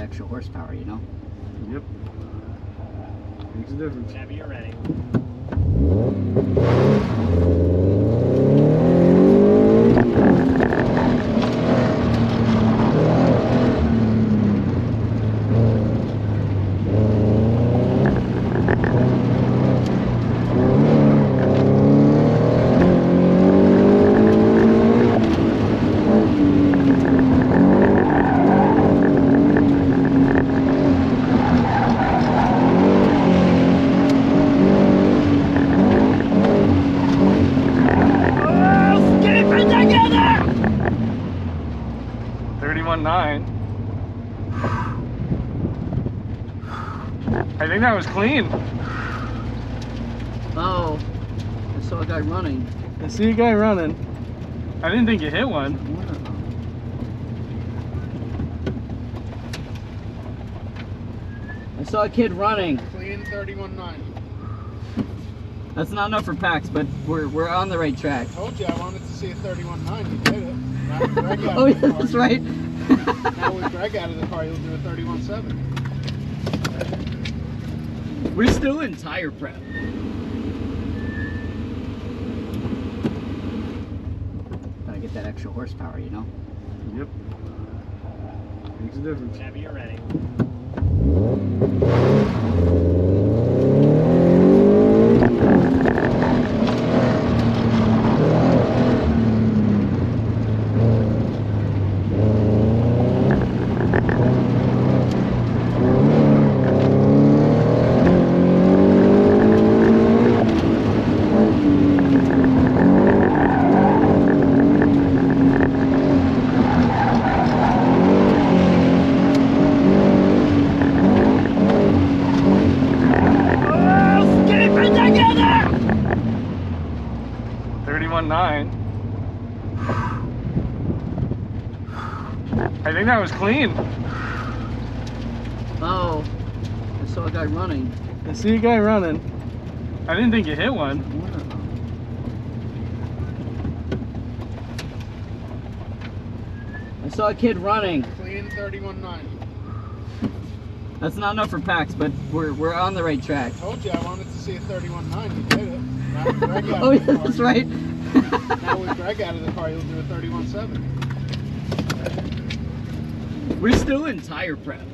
extra horsepower, you know? Yep. Makes a difference. Whenever you're ready. I think that was clean. Oh, I saw a guy running. I see a guy running. I didn't think you hit one. I saw a kid running. Clean 31.9. That's not enough for packs, but we're on the right track. I told you I wanted to see a 31.9. You did it. Now with Greg out Oh, of the yeah, car, that's right. Now with Greg out of the car, you'll do a 31.7. We're still in tire prep. Gotta get that extra horsepower, you know? Yep. Makes a difference. Whenever you're ready. I think that was clean. Oh, I saw a guy running. I see a guy running. I didn't think you hit one. I saw a kid running. Clean 31.9. That's not enough for packs, but we're on the right track. I told you I wanted to see a 31.9. You did it. Now with Greg out Oh, of yeah, the car, that's right. Now with Greg out of the car, you'll do a 31.7. We're still in tire prep.